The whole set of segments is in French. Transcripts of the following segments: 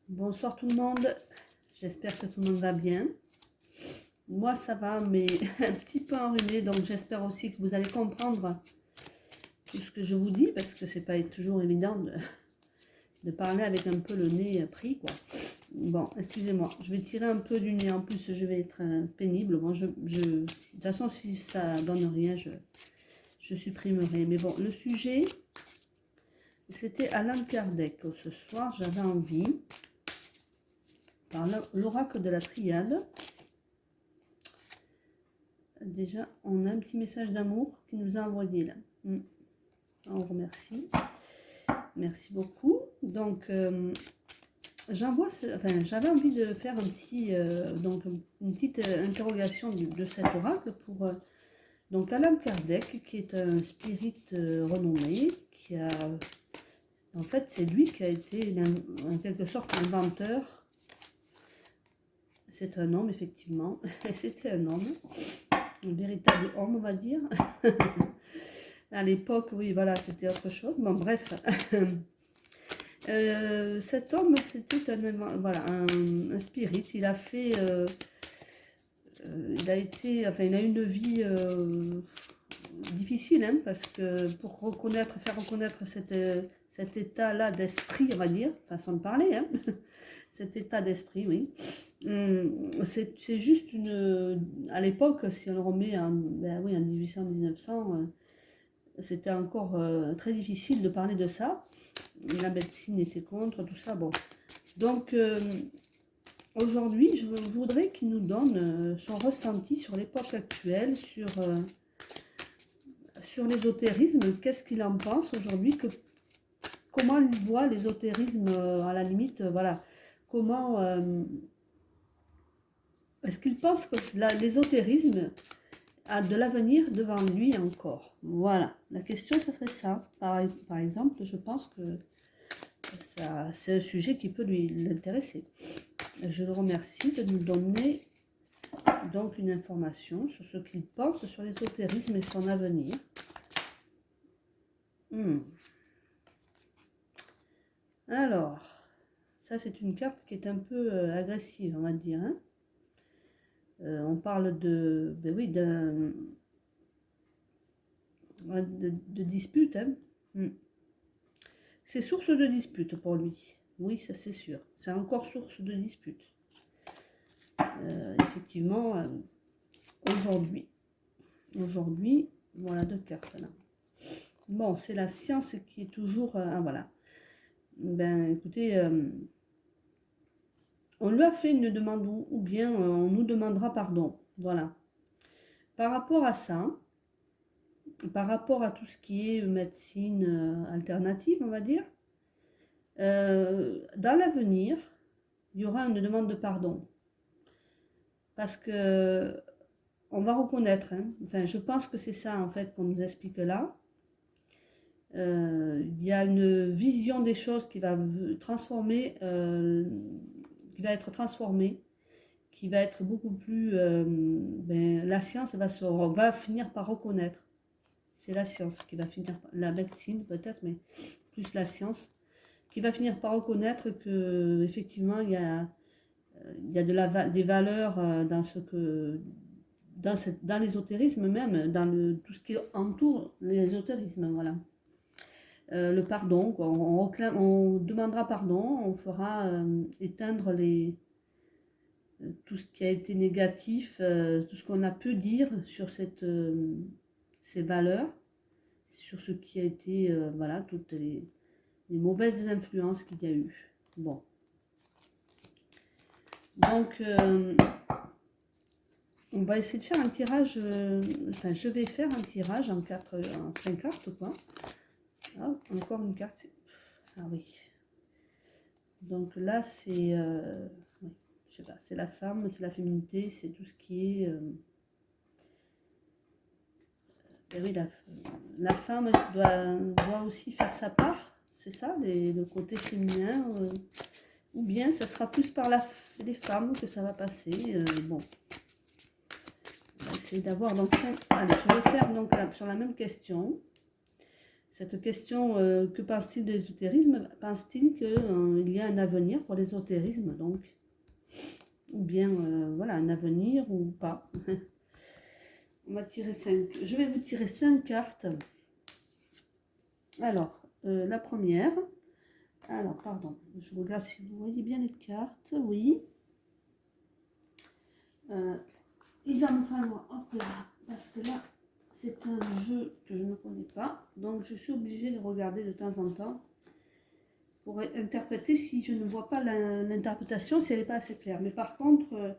Bonsoir tout le monde, j'espère que tout le monde va bien. Moi ça va, mais un petit peu enrhumé, donc j'espère aussi que vous allez comprendre tout ce que je vous dis, parce que c'est pas toujours évident de parler avec un peu le nez pris, quoi. Bon, excusez-moi, je vais tirer un peu du nez, en plus je vais être pénible. Bon, de toute façon, si ça donne rien, je supprimerai. Mais bon, le sujet, c'était Allan Kardec. Ce soir, j'avais envie, par l'oracle de la triade. Déjà, on a un petit message d'amour qui nous a envoyé là. On remercie. Merci beaucoup. Donc, j'avais envie de faire un petit, donc une petite interrogation de cet oracle pour donc Allan Kardec, qui est un spirit renommé, qui a, en fait, c'est lui qui a été en quelque sorte l'inventeur. C'est un homme, effectivement. C'était un homme, un véritable homme, on va dire. À l'époque, oui, voilà, c'était autre chose. Bon, bref. Cet homme, c'était un spirit. Il a fait... il a été... Enfin, il a eu une vie difficile, hein, parce que pour faire reconnaître cet état-là d'esprit, on va dire, façon de parler, hein, cet état d'esprit, oui. C'est juste une... À l'époque, si on le remet en 1800-1900... c'était encore très difficile de parler de ça. La médecine était contre, tout ça. Bon. Donc, aujourd'hui, je voudrais qu'il nous donne son ressenti sur l'époque actuelle, sur l'ésotérisme. Qu'est-ce qu'il en pense aujourd'hui, comment il voit l'ésotérisme à la limite, voilà. Comment est-ce qu'il pense que l'ésotérisme a de l'avenir devant lui encore? Voilà, la question, ça serait ça. Par exemple, je pense que c'est un sujet qui peut l'intéresser. Je le remercie de nous donner donc une information sur ce qu'il pense sur l'ésotérisme et son avenir. Alors, ça c'est une carte qui est un peu agressive, on va dire. Hein. On parle de, ben oui, de dispute. Hein. C'est source de dispute pour lui. Oui, ça c'est sûr. C'est encore source de dispute. Effectivement, aujourd'hui, voilà deux cartes là. Bon, c'est la science qui est toujours... voilà. Ben, écoutez, on lui a fait une demande ou bien on nous demandera pardon. Voilà. Par rapport à ça, par rapport à tout ce qui est médecine alternative, on va dire, dans l'avenir, il y aura une demande de pardon. Parce que on va reconnaître, hein, enfin je pense que c'est ça en fait qu'on nous explique là. Il y a une vision des choses qui va transformer, qui va être transformée, qui va être beaucoup plus... la science va finir par reconnaître. C'est la science qui va finir, la médecine peut-être, mais plus la science, qui va finir par reconnaître que effectivement il y a des valeurs dans l'ésotérisme même, dans tout ce qui entoure l'ésotérisme, voilà. Le pardon, quoi. On demandera pardon, on fera éteindre tout ce qui a été négatif, tout ce qu'on a pu dire sur ces valeurs, sur ce qui a été, voilà, toutes les mauvaises influences qu'il y a eu. Bon. Donc, on va essayer de faire un tirage, je vais faire un tirage en 5 cartes, quoi. Ah, encore une carte. Ah oui. Donc là, c'est... oui, je sais pas, c'est la femme, c'est la féminité, c'est tout ce qui est... oui, la femme doit aussi faire sa part, c'est ça, le côté féminin. Ou bien ça sera plus par les femmes que ça va passer. Bon. On va essayer d'avoir donc 5... Allez, je vais faire donc sur la même question. cette question, que pense-t-il de l'ésotérisme? Pense-t-il qu'il y a un avenir pour l'ésotérisme, donc, ou bien, voilà, un avenir ou pas. On va tirer 5. Je vais vous tirer 5 cartes. Alors, la première. Alors, pardon, je regarde si vous voyez bien les cartes. Oui. Il va me falloir, hop là, parce que là, c'est un jeu que je ne connais pas. Donc, je suis obligée de regarder de temps en temps pour interpréter si je ne vois pas l'interprétation, si elle n'est pas assez claire. Mais par contre,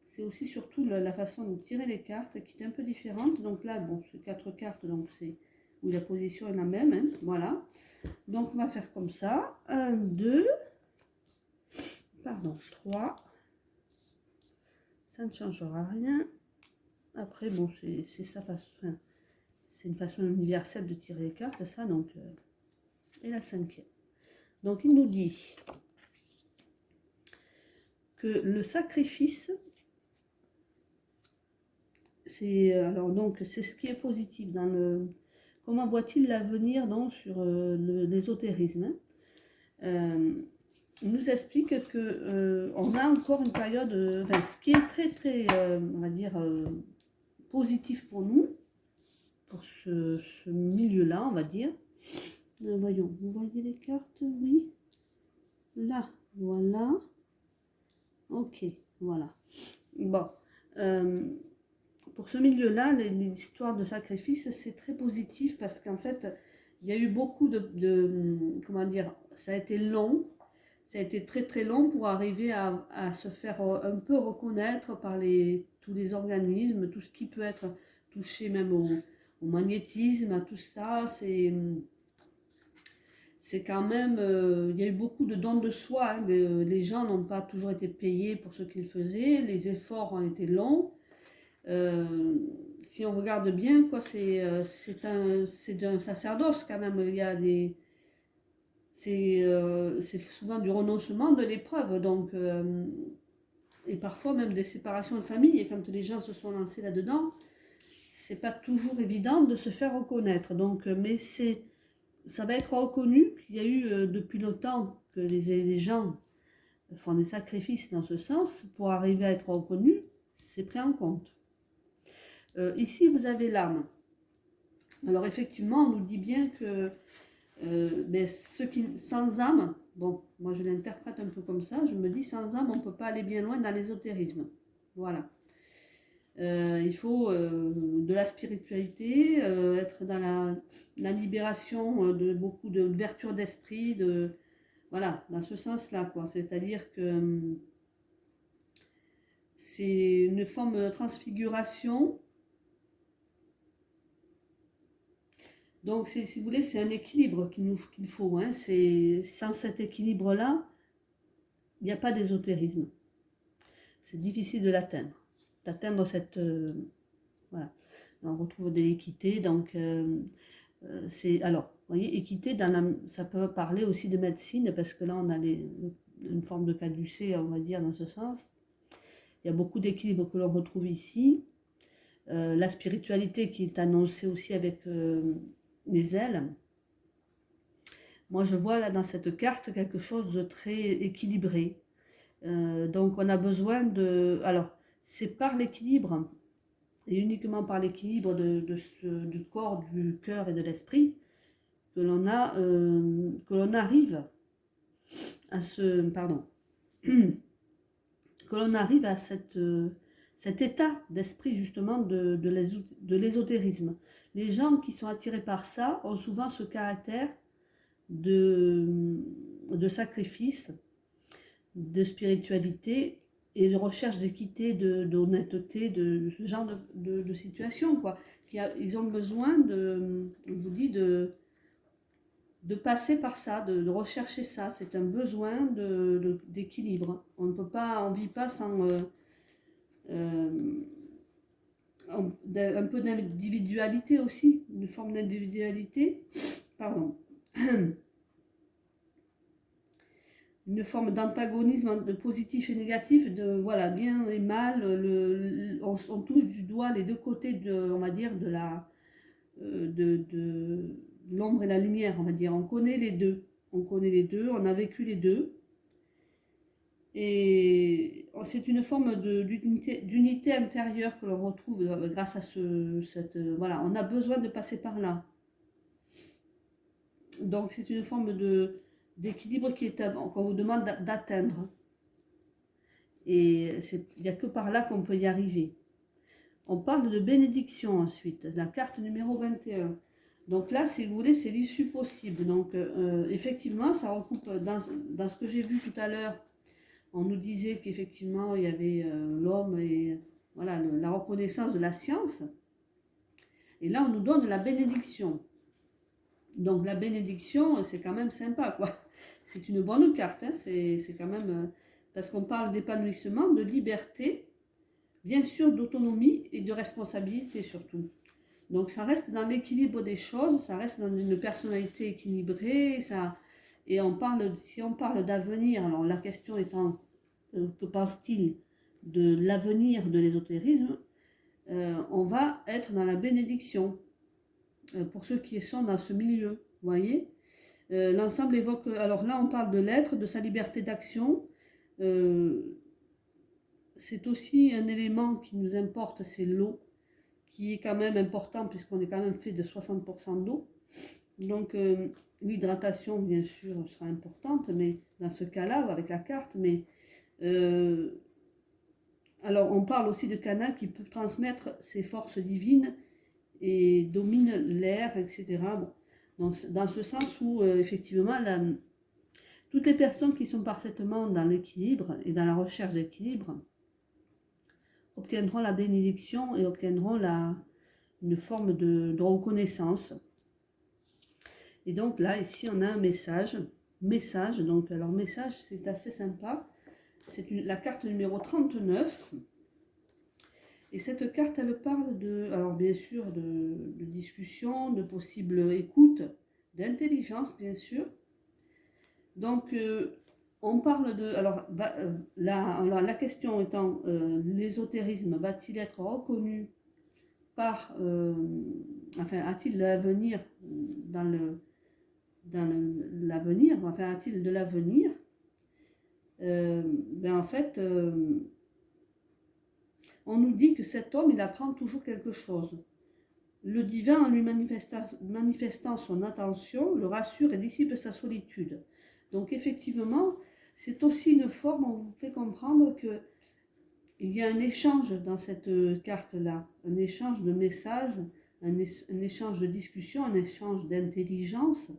c'est aussi surtout la façon de tirer les cartes qui est un peu différente. Donc là, bon, c'est 4 cartes, donc c'est où la position est la même. Hein, voilà. Donc, on va faire comme ça. 1, 2, pardon, 3. Ça ne changera rien. Après, bon, c'est sa façon, enfin, c'est une façon universelle de tirer les cartes, ça, donc, et la 5e. Donc, il nous dit que le sacrifice, c'est, alors, donc, c'est ce qui est positif dans le, comment voit-il l'avenir, donc, sur l'ésotérisme, hein. Il nous explique que on a encore une période, enfin, ce qui est très, très, on va dire, positif pour nous, pour ce milieu-là, on va dire. Voyons, vous voyez les cartes? Oui. Là, voilà. Ok, voilà. Bon. Pour ce milieu-là, l'histoire de sacrifice, c'est très positif parce qu'en fait, il y a eu beaucoup comment dire, ça a été long. Ça a été très très long pour arriver à se faire un peu reconnaître par tous les organismes, tout ce qui peut être touché même au magnétisme, à tout ça. C'est quand même, il y a eu beaucoup de dons de soi. Hein, les gens n'ont pas toujours été payés pour ce qu'ils faisaient. Les efforts ont été longs. Si on regarde bien, quoi, c'est un sacerdoce quand même. Il y a c'est souvent du renoncement de l'épreuve, donc, et parfois même des séparations de famille. Et quand les gens se sont lancés là-dedans, c'est pas toujours évident de se faire reconnaître. Donc, mais ça va être reconnu qu'il y a eu depuis longtemps que les gens font des sacrifices dans ce sens pour arriver à être reconnus. C'est pris en compte. Ici, vous avez l'âme. Alors effectivement, on nous dit bien que ceux qui sans âme, bon, moi je l'interprète un peu comme ça, je me dis sans âme, on ne peut pas aller bien loin dans l'ésotérisme. Voilà. Il faut de la spiritualité, être dans la libération de beaucoup d'ouverture d'esprit, voilà, dans ce sens-là, quoi. C'est-à-dire que c'est une forme de transfiguration. Donc, si vous voulez, c'est un équilibre qu'il faut. Hein. Sans cet équilibre-là, il n'y a pas d'ésotérisme. C'est difficile de l'atteindre. D'atteindre cette... voilà. On retrouve de l'équité. Donc, c'est... Alors, vous voyez, équité, ça peut parler aussi de médecine, parce que là, on a une forme de caducée, on va dire, dans ce sens. Il y a beaucoup d'équilibre que l'on retrouve ici. La spiritualité qui est annoncée aussi avec... les ailes. Moi, je vois là dans cette carte quelque chose de très équilibré. Donc, on a besoin de... Alors, c'est par l'équilibre, et uniquement par l'équilibre du corps, du cœur et de l'esprit, que l'on arrive à ce... Pardon. Que l'on arrive à cet état d'esprit, justement, de l'ésotérisme. Les gens qui sont attirés par ça ont souvent ce caractère de sacrifice, de spiritualité et de recherche d'équité, d'honnêteté, de ce genre de situation, quoi. Ils ont besoin on vous dit, de passer par ça, de rechercher ça. C'est un besoin d'équilibre. On ne peut pas, on vit pas sans un peu d'individualité aussi, une forme d'individualité. Pardon. Une forme d'antagonisme de positif et négatif, de voilà, bien et mal, on touche du doigt les deux côtés on va dire, de l'ombre et la lumière, on va dire. On connaît les deux. On connaît les deux, on a vécu les deux. Et c'est une forme d'unité intérieure que l'on retrouve grâce à voilà, on a besoin de passer par là. Donc c'est une forme d'équilibre qu'on vous demande d'atteindre. Et il n'y a que par là qu'on peut y arriver. On parle de bénédiction ensuite, la carte numéro 21. Donc là, si vous voulez, c'est l'issue possible. Donc effectivement, ça recoupe dans ce que j'ai vu tout à l'heure. On nous disait qu'effectivement, il y avait l'homme et voilà, la reconnaissance de la science. Et là, on nous donne la bénédiction. Donc la bénédiction, c'est quand même sympa, quoi. C'est une bonne carte, hein. C'est quand même... parce qu'on parle d'épanouissement, de liberté, bien sûr d'autonomie et de responsabilité surtout. Donc ça reste dans l'équilibre des choses, ça reste dans une personnalité équilibrée, et si on parle d'avenir, alors la question étant, que pense-t-il de l'avenir de l'ésotérisme, on va être dans la bénédiction, pour ceux qui sont dans ce milieu, vous voyez. L'ensemble évoque, alors là on parle de l'être, de sa liberté d'action, c'est aussi un élément qui nous importe, c'est l'eau, qui est quand même important puisqu'on est quand même fait de 60% d'eau. Donc l'hydratation bien sûr sera importante, mais dans ce cas-là, avec la carte, mais alors on parle aussi de canal qui peut transmettre ses forces divines et domine l'air, etc. Bon. Donc, dans ce sens où effectivement toutes les personnes qui sont parfaitement dans l'équilibre et dans la recherche d'équilibre obtiendront la bénédiction et obtiendront une forme de reconnaissance. Et donc là, ici, on a un message. Donc, alors message, c'est assez sympa. C'est la carte numéro 39. Et cette carte, elle parle alors bien sûr, de discussion, de possible écoute, d'intelligence, bien sûr. Donc, on parle de... Alors, la question étant, l'ésotérisme va-t-il être reconnu par... enfin, a-t-il de l'avenir l'avenir, enfin, a-t-il de l'avenir en fait, on nous dit que cet homme, il apprend toujours quelque chose. Le divin, en lui manifestant son attention, le rassure et dissipe sa solitude. Donc effectivement, c'est aussi une forme, on vous fait comprendre que il y a un échange dans cette carte-là, un échange de messages, un échange de discussions, un échange d'intelligence.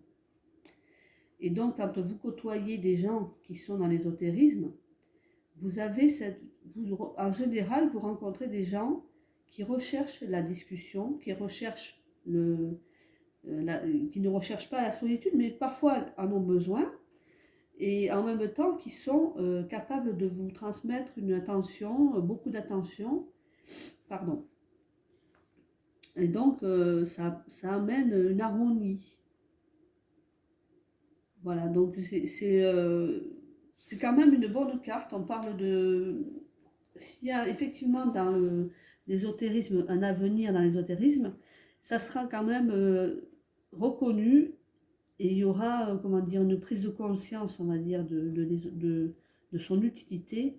Et donc, quand vous côtoyez des gens qui sont dans l'ésotérisme, en général, vous rencontrez des gens qui recherchent la discussion, qui recherchent qui ne recherchent pas la solitude, mais parfois en ont besoin, et en même temps qui sont capables de vous transmettre une attention, beaucoup d'attention, pardon. Et donc, ça amène une harmonie. Voilà, donc c'est quand même une bonne carte. On parle de... S'il y a effectivement dans l'ésotérisme un avenir dans l'ésotérisme, ça sera quand même reconnu et il y aura, comment dire, une prise de conscience, on va dire, de son utilité,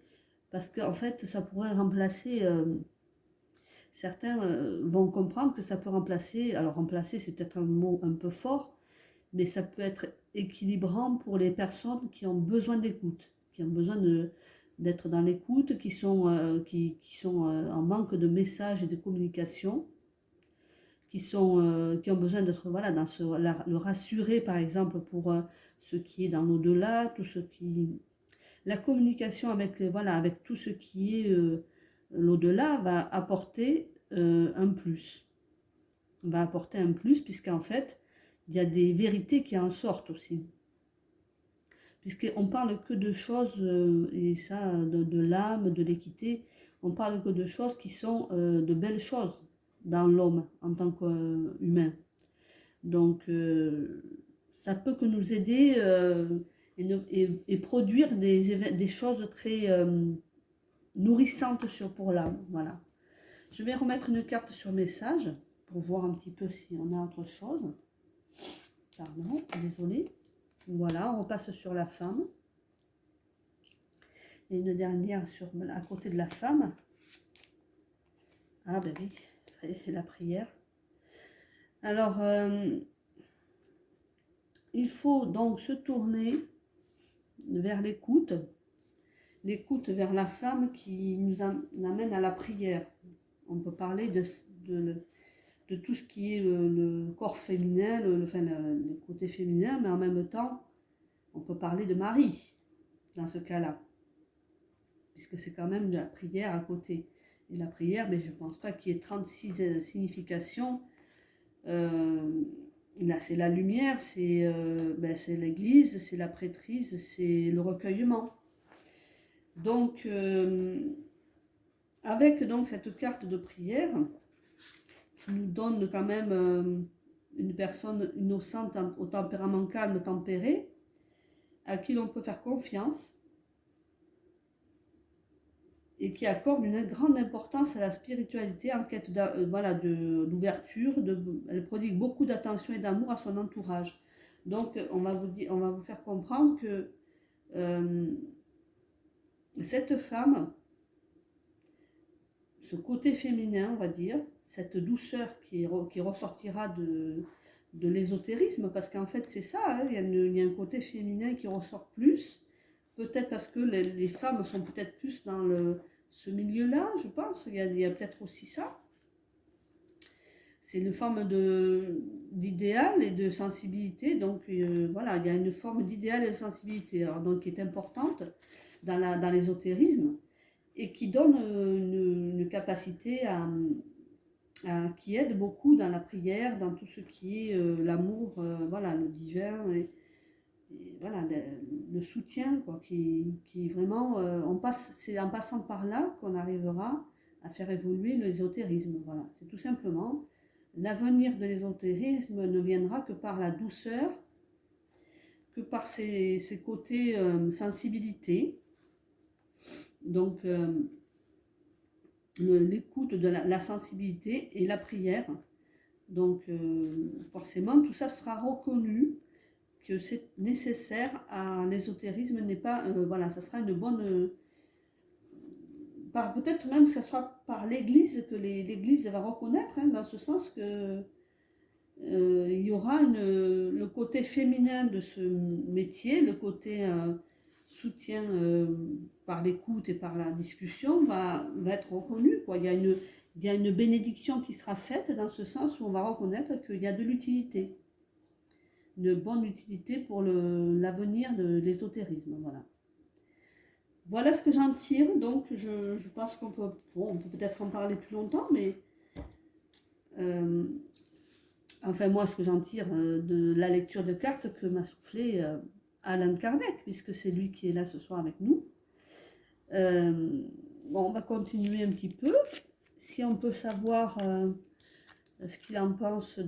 parce qu'en fait, ça pourrait remplacer... certains vont comprendre que ça peut remplacer... Alors, remplacer, c'est peut-être un mot un peu fort, mais ça peut être équilibrant pour les personnes qui ont besoin d'écoute, qui ont besoin d'être dans l'écoute, qui sont en manque de messages et de communication, qui ont besoin d'être voilà, le rassurer, par exemple, pour ce qui est dans l'au-delà, tout ce qui... La communication avec tout ce qui est l'au-delà va apporter un plus. Va apporter un plus, puisqu'en fait, il y a des vérités qui en sortent aussi. Puisqu'on parle que de choses, et ça, de l'âme, de l'équité, on parle que de choses qui sont de belles choses dans l'homme en tant qu'humain. Donc, ça peut que nous aider et produire des choses très nourrissantes pour l'âme. Voilà. Je vais remettre une carte sur message pour voir un petit peu si on a autre chose. Pardon, désolé. Voilà, on repasse sur la femme. Et une dernière à côté de la femme. Ah ben oui, la prière. Alors, il faut donc se tourner vers l'écoute vers la femme qui nous amène à la prière. On peut parler de tout ce qui est le corps féminin, le côté féminin, mais en même temps, on peut parler de Marie dans ce cas-là, puisque c'est quand même de la prière à côté. Et la prière, mais je ne pense pas qu'il y ait 36 significations. Là, c'est la lumière, c'est l'église, c'est la prêtrise, c'est le recueillement. Donc, avec donc cette carte de prière, qui nous donne quand même une personne innocente au tempérament calme, tempéré, à qui l'on peut faire confiance, et qui accorde une grande importance à la spiritualité en quête d'ouverture. Elle prodigue beaucoup d'attention et d'amour à son entourage. Donc, on va vous faire comprendre que cette femme, ce côté féminin, on va dire, cette douceur qui ressortira de l'ésotérisme, parce qu'en fait c'est ça, hein, il y a un côté féminin qui ressort plus, peut-être parce que les femmes sont peut-être plus dans ce milieu-là, je pense, il y a peut-être aussi ça. C'est une forme d'idéal et de sensibilité, donc voilà, il y a une forme d'idéal et de sensibilité, alors, donc, qui est importante dans l'ésotérisme, et qui donne une capacité qui aide beaucoup dans la prière, dans tout ce qui est l'amour, voilà, le divin, et voilà, le soutien, quoi, qui vraiment, c'est en passant par là qu'on arrivera à faire évoluer l'ésotérisme. Voilà, c'est tout simplement, l'avenir de l'ésotérisme ne viendra que par la douceur, que par ses côtés sensibilité. Donc, l'écoute de la sensibilité et la prière. Donc, forcément, tout ça sera reconnu, que c'est nécessaire à l'ésotérisme, n'est pas, voilà, ça sera une bonne... peut-être même que ce sera par l'Église que l'Église va reconnaître, hein, dans ce sens que il y aura le côté féminin de ce métier, le côté soutien par l'écoute et par la discussion va être reconnu, quoi. Il y a une bénédiction qui sera faite dans ce sens où on va reconnaître qu'il y a de l'utilité, une bonne utilité pour l'avenir de l'ésotérisme. Voilà. Voilà ce que j'en tire. Donc je pense qu'on peut, on peut peut-être en parler plus longtemps, mais enfin moi ce que j'en tire de la lecture de cartes que m'a soufflé Allan Kardec, puisque c'est lui qui est là ce soir avec nous. On va continuer un petit peu. Si on peut savoir ce qu'il en pense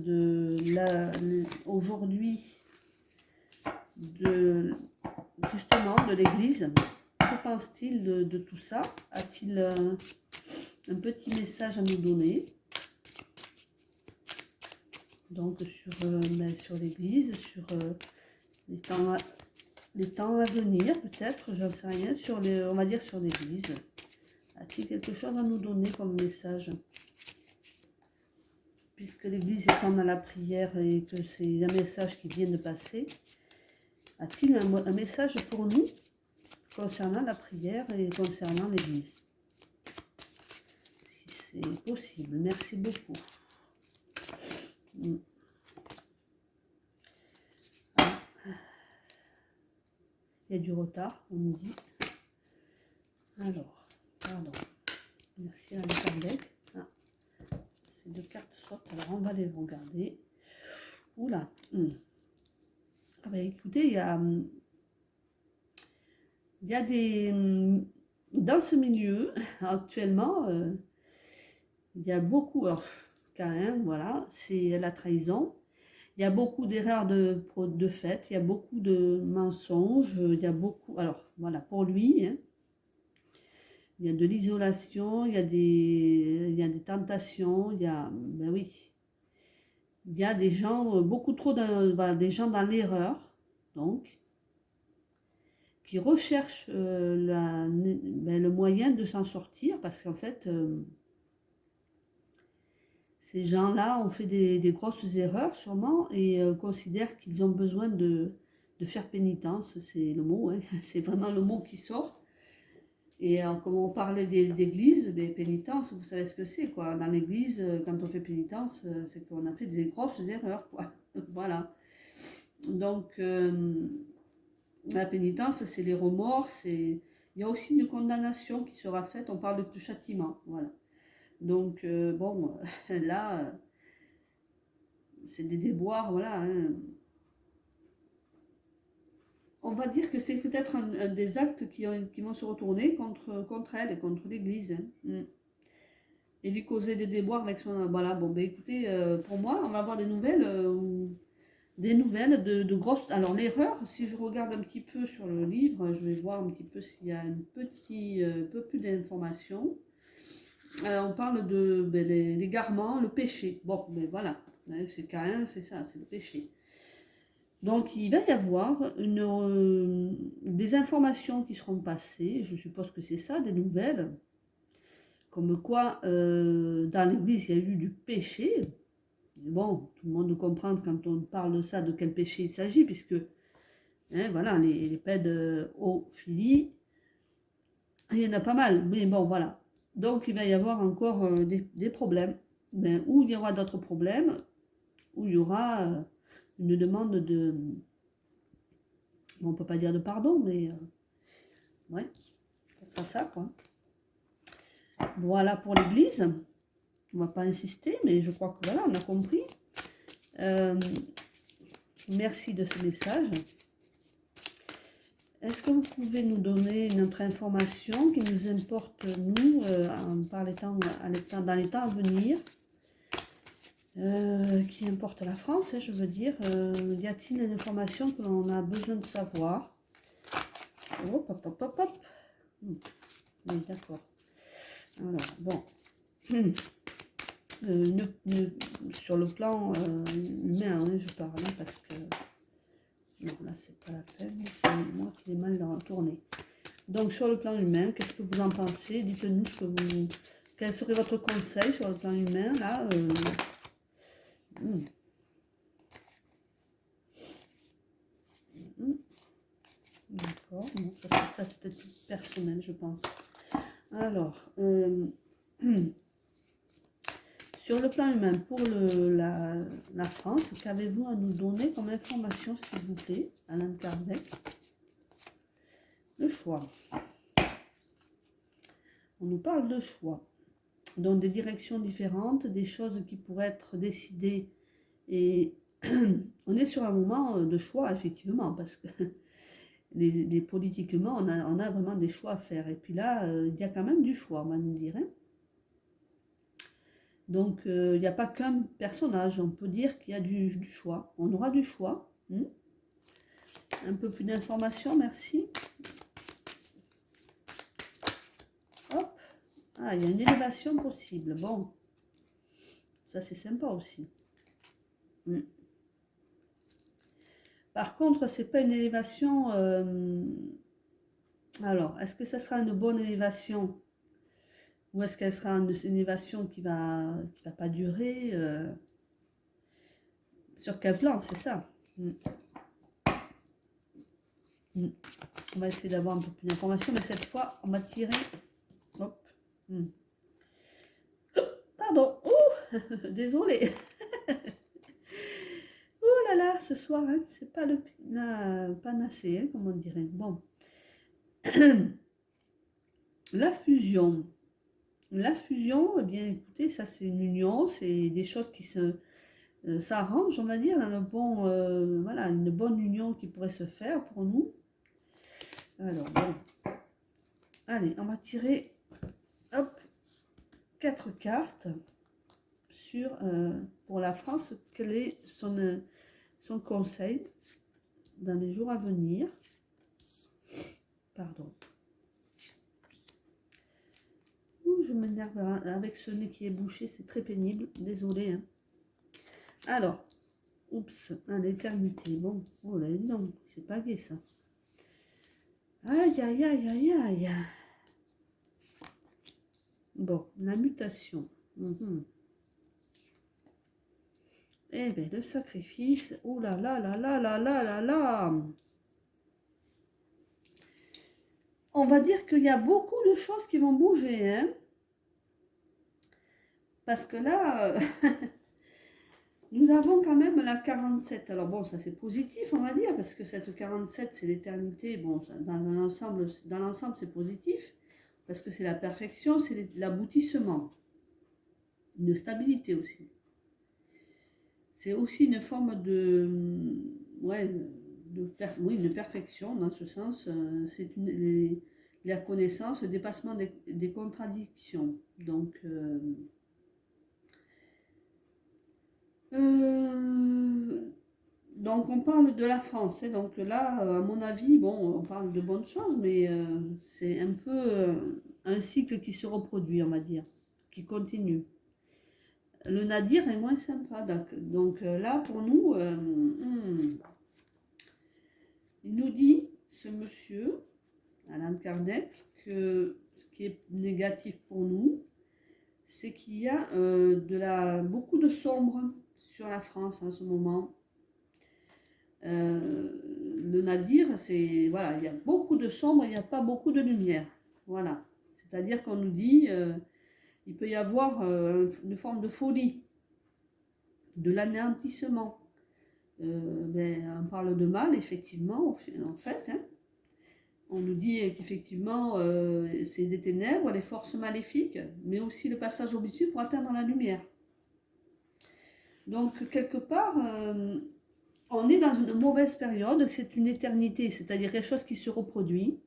aujourd'hui, justement de l'Église. Que pense-t-il de tout ça? A-t-il un petit message à nous donner? Donc sur l'Église, sur les temps à venir, peut-être, j'en sais rien, on va dire sur l'Église. A-t-il quelque chose à nous donner comme message? Puisque l'Église étant dans la prière et que c'est un message qui vient de passer, a-t-il un message pour nous concernant la prière et concernant l'Église? Si c'est possible. Merci beaucoup. Ah. Il y a du retard, on nous dit. Alors, pardon. Merci à Kardec. Ah. Ces deux cartes sortent, alors on va les regarder. Oula. Ah ben écoutez, il y a des... Dans ce milieu, actuellement, il y a beaucoup... Alors, Caïn, voilà, c'est la trahison. Il y a beaucoup d'erreurs de fait, il y a beaucoup de mensonges, il y a beaucoup... Alors, voilà, pour lui, hein, il y a de l'isolation, il y a des tentations, il y a... Ben oui. Il y a des gens, beaucoup trop voilà, des gens dans l'erreur, donc, qui recherchent le moyen de s'en sortir parce qu'en fait, ces gens-là ont fait des grosses erreurs sûrement et considèrent qu'ils ont besoin de faire pénitence, c'est le mot, hein, c'est vraiment le mot qui sort. Et comme on parlait d'église, des pénitences, vous savez ce que c'est, quoi. Dans l'église, quand on fait pénitence, c'est qu'on a fait des grosses erreurs, quoi. Voilà. Donc, la pénitence, c'est les remords, il y a aussi une condamnation qui sera faite, on parle de châtiment, voilà. Donc, bon, là, c'est des déboires, voilà, hein. On va dire que c'est peut-être un des actes qui vont se retourner contre elle et contre l'Église, hein. Et lui causer des déboires avec son... Voilà, bon, ben écoutez, pour moi, on va avoir des nouvelles de grosses... Alors, l'erreur, si je regarde un petit peu sur le livre, je vais voir un petit peu s'il y a un peu plus d'informations. On parle de l'égarement, le péché. Bon, ben voilà, c'est Caïn, c'est ça, c'est le péché. Donc, il va y avoir des informations qui seront passées, je suppose que c'est ça, des nouvelles, comme quoi dans l'Église il y a eu du péché. Bon, tout le monde comprend quand on parle de ça, de quel péché il s'agit, puisque voilà, les pédophilie, il y en a pas mal, mais bon, voilà. Donc, il va y avoir encore des problèmes, mais où il y aura d'autres problèmes, où il y aura une demande de... Bon, on ne peut pas dire de pardon, mais ouais, ça sera ça, quoi. Voilà pour l'Église. On ne va pas insister, mais je crois que voilà, on a compris. Merci de ce message. Est-ce que vous pouvez nous donner une autre information qui nous importe, nous, dans les temps à venir, qui importe la France, je veux dire. Y a-t-il une information que l'on a besoin de savoir? Hop, hop, hop, hop, hop. Oui, d'accord. Alors, bon. Sur le plan humain, hein, je parle, hein, parce que... Non, là, c'est pas la peine, c'est moi qui l'ai mal tourné. Donc, sur le plan humain, qu'est-ce que vous en pensez? Dites-nous quel serait votre conseil sur le plan humain, là. D'accord, bon, ça c'est peut-être personnel, je pense. Alors, sur le plan humain, pour la France, qu'avez-vous à nous donner comme information, s'il vous plaît, Alain Kardec? Le choix. On nous parle de choix. Donc des directions différentes, des choses qui pourraient être décidées. Et on est sur un moment de choix, effectivement, parce que politiquement, on a vraiment des choix à faire. Et puis là, il y a quand même du choix, on va nous dire, hein. Donc, il n'y a pas qu'un personnage, on peut dire qu'il y a du choix. On aura du choix. Un peu plus d'informations, merci. Hop. Ah, il y a une élévation possible. Bon, ça c'est sympa aussi. Par contre, c'est pas une élévation... Alors, est-ce que ça sera une bonne élévation? Ou est-ce qu'elle sera une élévation qui va pas durer Sur quel plan, c'est ça? On va essayer d'avoir un peu plus d'informations, mais cette fois, on va tirer... Hop. Pardon. Ouh. Désolée. Oh là là, ce soir, hein, c'est pas la panacée, hein, comme on dirait. Bon. La fusion. La fusion, eh bien, écoutez, ça c'est une union, c'est des choses qui s'arrangent, on va dire, dans le bon, voilà, une bonne union qui pourrait se faire pour nous. Alors, bon. Allez, on va tirer, hop, 4 cartes sur, pour la France, quel est son conseil dans les jours à venir. Pardon. Ouh, je m'énerve avec ce nez qui est bouché, c'est très pénible, désolé, hein. Alors, oups, l'éternité. Bon, oh là, dis donc, c'est pas gai ça. Aïe, aïe, aïe, aïe, aïe. Bon, la mutation. Eh bien, le sacrifice. Oh là là là là là là là là. On va dire qu'il y a beaucoup de choses qui vont bouger, hein. Parce que là, nous avons quand même la 47. Alors bon, ça c'est positif, on va dire, parce que cette 47, c'est l'éternité. Bon, dans l'ensemble, c'est positif, parce que c'est la perfection, c'est l'aboutissement. Une stabilité aussi. C'est aussi une forme de, ouais, oui, de perfection, dans ce sens. C'est la connaissance, le dépassement des contradictions. Donc on parle de la France, hein. Donc là, à mon avis, bon, on parle de bonnes choses, mais c'est un peu un cycle qui se reproduit, on va dire, qui continue. Le nadir est moins sympa. Donc là, pour nous, il nous dit, ce monsieur, Alain Kardec, que ce qui est négatif pour nous, c'est qu'il y a beaucoup de sombre sur la France en ce moment. Le nadir, c'est, voilà, il y a beaucoup de sombre, il n'y a pas beaucoup de lumière. Voilà. C'est-à-dire qu'on nous dit, il peut y avoir une forme de folie, de l'anéantissement. On parle de mal, effectivement, en fait. Hein. On nous dit qu'effectivement, c'est des ténèbres, les forces maléfiques, mais aussi le passage obligé pour atteindre la lumière. Donc, quelque part, on est dans une mauvaise période, c'est une éternité, c'est-à-dire quelque chose qui se reproduit.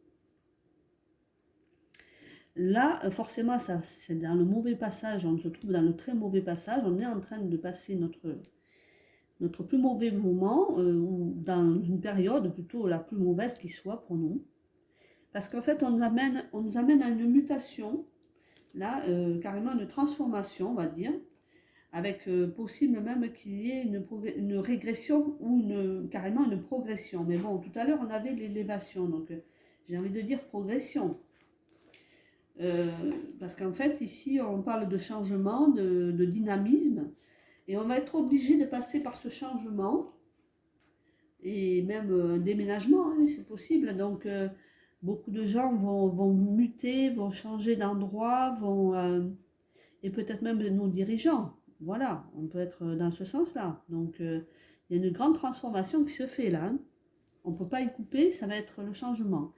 Là, forcément, ça, c'est dans le mauvais passage, on se trouve dans le très mauvais passage, on est en train de passer notre plus mauvais moment, ou dans une période plutôt la plus mauvaise qui soit pour nous. Parce qu'en fait, on nous amène à une mutation, là, carrément une transformation, on va dire, avec possible même qu'il y ait une régression ou carrément une progression. Mais bon, tout à l'heure, on avait l'élévation, donc j'ai envie de dire progression. Parce qu'en fait, ici, on parle de changement, de dynamisme, et on va être obligé de passer par ce changement, et même un déménagement, hein, c'est possible. Donc, beaucoup de gens vont muter, vont changer d'endroit, et peut-être même nos dirigeants. Voilà, on peut être dans ce sens-là. Donc, il y a une grande transformation qui se fait là. Hein. On ne peut pas y couper, ça va être le changement.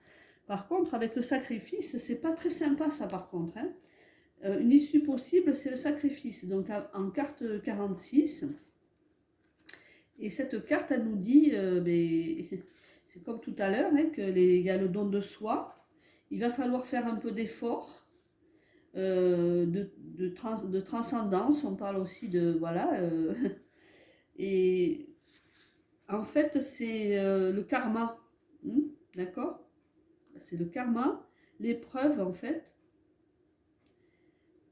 Par contre, avec le sacrifice, c'est pas très sympa ça par contre. Hein. Une issue possible, c'est le sacrifice. Donc, en carte 46, et cette carte, elle nous dit, c'est comme tout à l'heure, hein, il y a le don de soi. Il va falloir faire un peu d'effort. De transcendance, on parle aussi de, voilà, et en fait c'est le karma, d'accord, c'est le karma, l'épreuve en fait,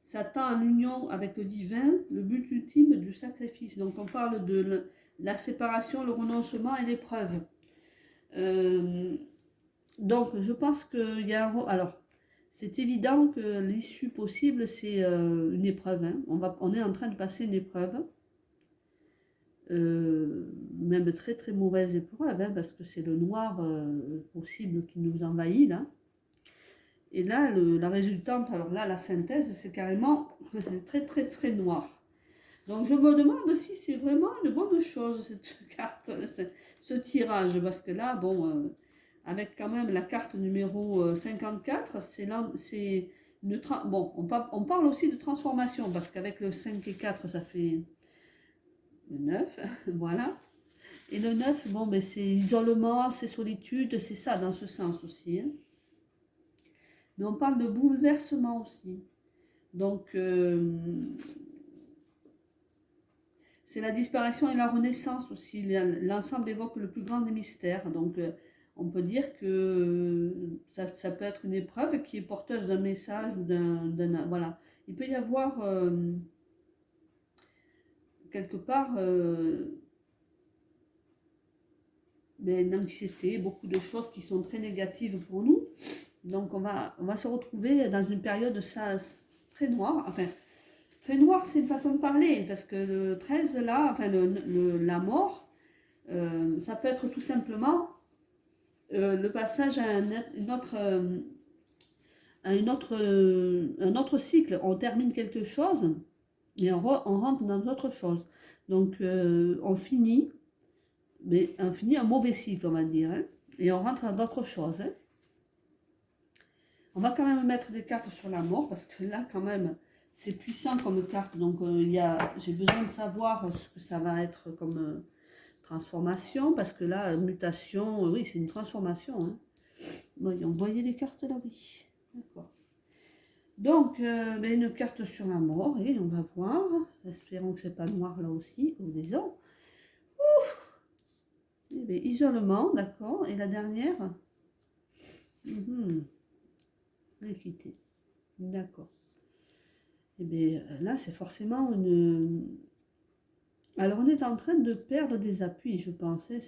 ça tend à l'union avec le divin, le but ultime du sacrifice, donc on parle de la séparation, le renoncement et l'épreuve. Donc je pense qu'il y a alors c'est évident que l'issue possible, c'est une épreuve. Hein. On est en train de passer une épreuve, même très très mauvaise épreuve, hein, parce que c'est le noir possible qui nous envahit là. Et là, la résultante, alors là, la synthèse, c'est carrément très très très noir. Donc je me demande si c'est vraiment une bonne chose, cette carte, ce tirage, parce que là, bon... avec quand même la carte numéro 54, c'est bon, on parle aussi de transformation, parce qu'avec le 5 et 4, ça fait le 9, voilà. Et le 9, bon, ben, c'est isolement, c'est solitude, c'est ça, dans ce sens aussi. Hein. Mais on parle de bouleversement aussi. Donc, c'est la disparition et la renaissance aussi. L'ensemble évoque le plus grand des mystères. Donc, on peut dire que ça peut être une épreuve qui est porteuse d'un message ou d'un voilà. Il peut y avoir quelque part, une anxiété, beaucoup de choses qui sont très négatives pour nous. Donc on va se retrouver dans une période ça, très noire. Enfin, très noire, c'est une façon de parler, parce que le 13 là, enfin la mort, ça peut être tout simplement le passage à un autre cycle. On termine quelque chose et on rentre dans autre chose. Donc on finit un mauvais cycle, on va dire, hein, et on rentre dans d'autres choses. Hein. On va quand même mettre des cartes sur la mort, parce que là, quand même, c'est puissant comme carte. Donc, j'ai besoin de savoir ce que ça va être comme transformation, parce que là, mutation, oui, c'est une transformation. Hein. Voyez les cartes là, oui. D'accord. Donc, une carte sur la mort, et on va voir. Espérons que c'est pas noir là aussi, ou des ans. Isolement, d'accord. Et la dernière L'équité. D'accord. Et bien là, c'est forcément une... Alors, on est en train de perdre des appuis, je pense. Hein.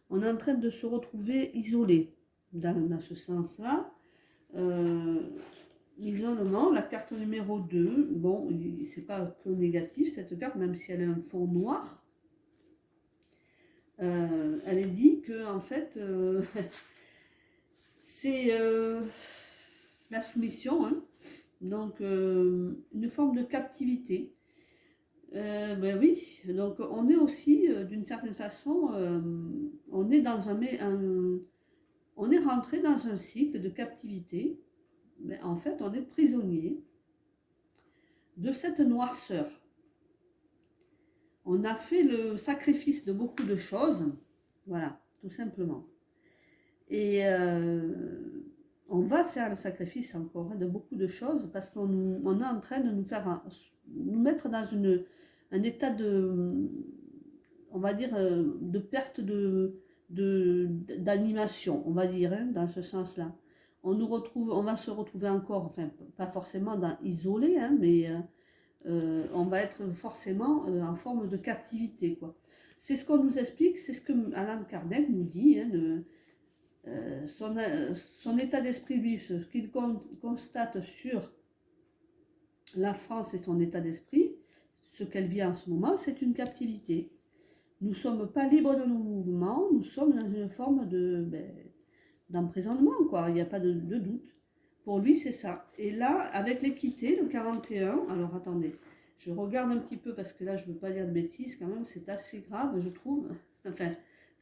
On est en train de se retrouver isolé dans ce sens-là. L'isolement, la carte numéro 2, bon, c'est pas que négatif cette carte, même si elle a un fond noir. Elle est dit que, en fait, c'est la soumission, hein. Donc une forme de captivité. Oui, donc on est aussi d'une certaine façon, on est dans on est rentré dans un cycle de captivité. Mais en fait, on est prisonnier de cette noirceur. On a fait le sacrifice de beaucoup de choses, voilà, tout simplement. Et on va faire le sacrifice encore de beaucoup de choses, parce qu'on est en train de nous mettre dans un état on va dire, de perte d'animation, on va dire, hein, dans ce sens-là. On va se retrouver encore, enfin, pas forcément isolé, hein, mais on va être forcément en forme de captivité, quoi. C'est ce qu'on nous explique, c'est ce que Allan Kardec nous dit, hein, son état d'esprit, lui, ce qu'il constate sur la France et son état d'esprit, ce qu'elle vit en ce moment, c'est une captivité. Nous ne sommes pas libres de nos mouvements, nous sommes dans une forme d'emprisonnement, quoi. Il n'y a pas de doute. Pour lui, c'est ça. Et là, avec l'équité, le 41, alors attendez, je regarde un petit peu, parce que là, je ne veux pas dire de bêtises, quand même, c'est assez grave, je trouve. Enfin,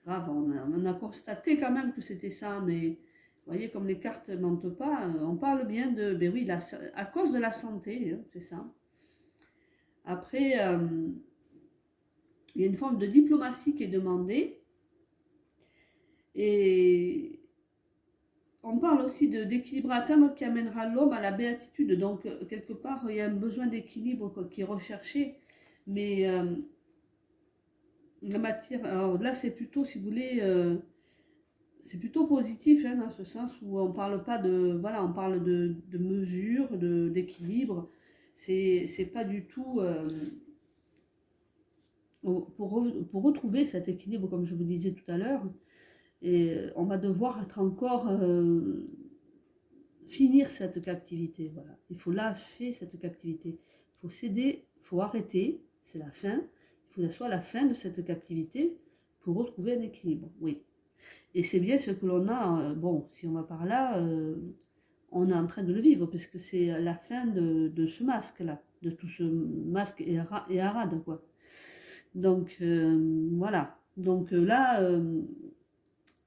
grave, on a constaté quand même que c'était ça, mais vous voyez, comme les cartes ne mentent pas, on parle bien de, ben oui, à cause de la santé, hein, c'est ça. Après, il y a une forme de diplomatie qui est demandée, et on parle aussi d'équilibre à atteindre qui amènera l'homme à la béatitude. Donc, quelque part, il y a un besoin d'équilibre qui est recherché, mais la matière, alors là, c'est plutôt, si vous voulez, c'est plutôt positif, hein, dans ce sens où on parle pas de, voilà, on parle de mesure, d'équilibre. C'est pas du tout pour retrouver cet équilibre, comme je vous disais tout à l'heure. Et on va devoir être encore finir cette captivité. Voilà, il faut lâcher cette captivité. Il faut céder, il faut arrêter. C'est la fin. Il faut que ce soit la fin de cette captivité pour retrouver un équilibre. Oui. Et c'est bien ce que l'on a, bon, si on va par là, on est en train de le vivre, puisque c'est la fin de ce masque-là, de tout ce masque et arade, quoi. Donc, voilà. Donc là,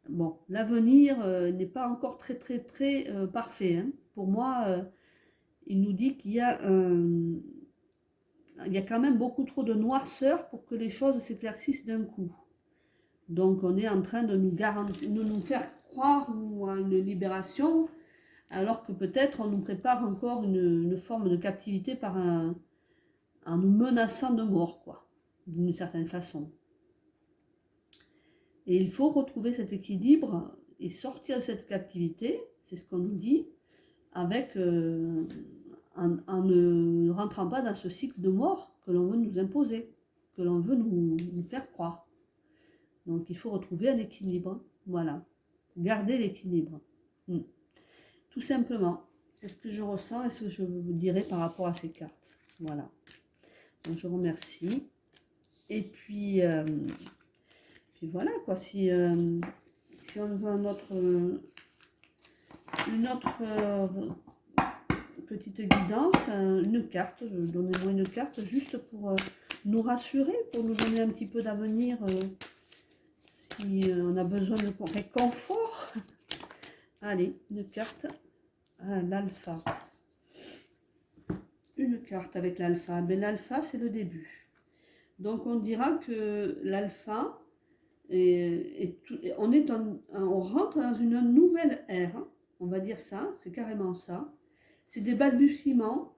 bon, l'avenir n'est pas encore très, très, très parfait. Hein. Pour moi, il nous dit qu'il y a il y a quand même beaucoup trop de noirceur pour que les choses s'éclaircissent d'un coup. Donc on est en train de nous faire croire à une libération, alors que peut-être on nous prépare encore une forme de captivité en nous menaçant de mort, quoi, d'une certaine façon. Et il faut retrouver cet équilibre et sortir de cette captivité, c'est ce qu'on nous dit, avec en ne rentrant pas dans ce cycle de mort que l'on veut nous imposer, que l'on veut nous faire croire. Donc, il faut retrouver un équilibre. Voilà. Garder l'équilibre. Tout simplement. C'est ce que je ressens et ce que je vous dirai par rapport à ces cartes. Voilà. Donc, je vous remercie. Et puis voilà, quoi. Si on veut une autre petite guidance, une carte, donnez-moi une carte juste pour nous rassurer, pour nous donner un petit peu d'avenir, si on a besoin de réconfort. Allez, une carte, l'alpha. Une carte avec l'alpha. Ben, l'alpha, c'est le début. Donc, on dira que l'alpha, on rentre dans une nouvelle ère. On va dire ça, c'est carrément ça. C'est des balbutiements,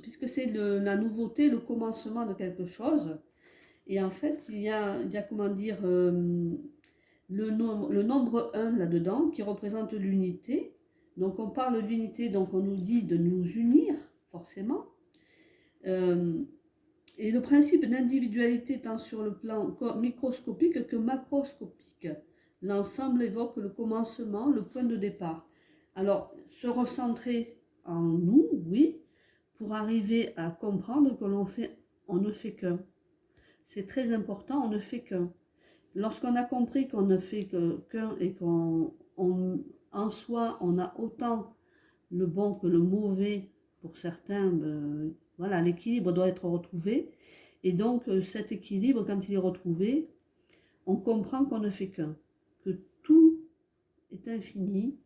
puisque c'est la nouveauté, le commencement de quelque chose. Et en fait, il y a comment dire, le nombre 1 là-dedans, qui représente l'unité. Donc, on parle d'unité, donc on nous dit de nous unir, forcément. Et le principe d'individualité tant sur le plan microscopique que macroscopique. L'ensemble évoque le commencement, le point de départ. Alors, se recentrer en nous, oui, pour arriver à comprendre que on ne fait qu'un. C'est très important, on ne fait qu'un. Lorsqu'on a compris qu'on ne fait qu'un et qu'en soi, on a autant le bon que le mauvais, pour certains, voilà, l'équilibre doit être retrouvé. Et donc, cet équilibre, quand il est retrouvé, on comprend qu'on ne fait qu'un. Que tout est infini,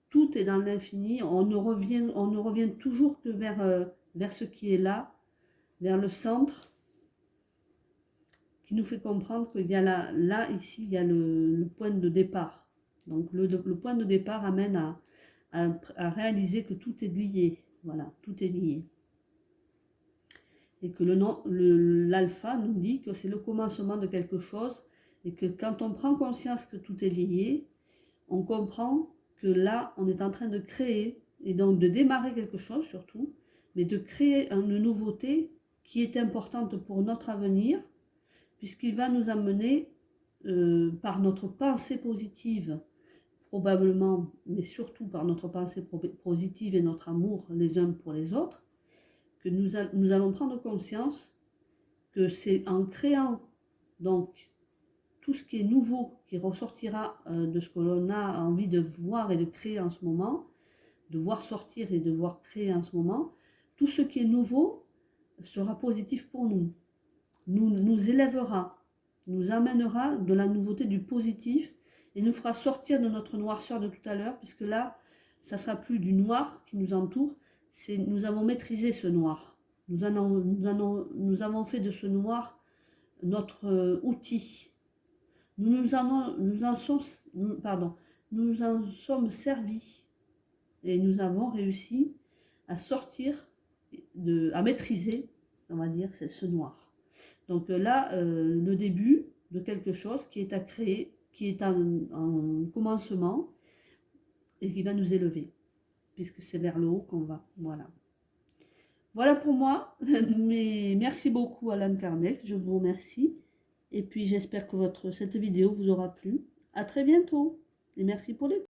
tout est dans l'infini. On ne revient toujours que vers ce qui est là, vers le centre, qui nous fait comprendre qu'il y a là, ici, il y a le point de départ. Donc, le point de départ amène à réaliser que tout est lié. Voilà, tout est lié. Et que l'alpha nous dit que c'est le commencement de quelque chose et que quand on prend conscience que tout est lié, on comprend que là, on est en train de créer, et donc de démarrer quelque chose surtout, mais de créer une nouveauté qui est importante pour notre avenir, puisqu'il va nous amener par notre pensée positive, probablement, mais surtout par notre pensée positive et notre amour les uns pour les autres, que nous allons prendre conscience que c'est en créant donc tout ce qui est nouveau, qui ressortira de ce que l'on a envie de voir et de créer en ce moment, de voir sortir et de voir créer en ce moment, tout ce qui est nouveau sera positif pour nous, nous élèvera, nous amènera de la nouveauté, du positif, et nous fera sortir de notre noirceur de tout à l'heure, puisque là, ça ne sera plus du noir qui nous entoure, nous avons maîtrisé ce noir. Nous avons fait de ce noir notre outil. Nous en sommes servis et nous avons réussi à sortir, à maîtriser, on va dire, ce noir. Donc là, le début de quelque chose qui est à créer, qui est en commencement et qui va nous élever, puisque c'est vers le haut qu'on va. Voilà. Voilà pour moi. Mais merci beaucoup Alan Kardec, je vous remercie. Et puis j'espère que cette vidéo vous aura plu. À très bientôt et merci pour les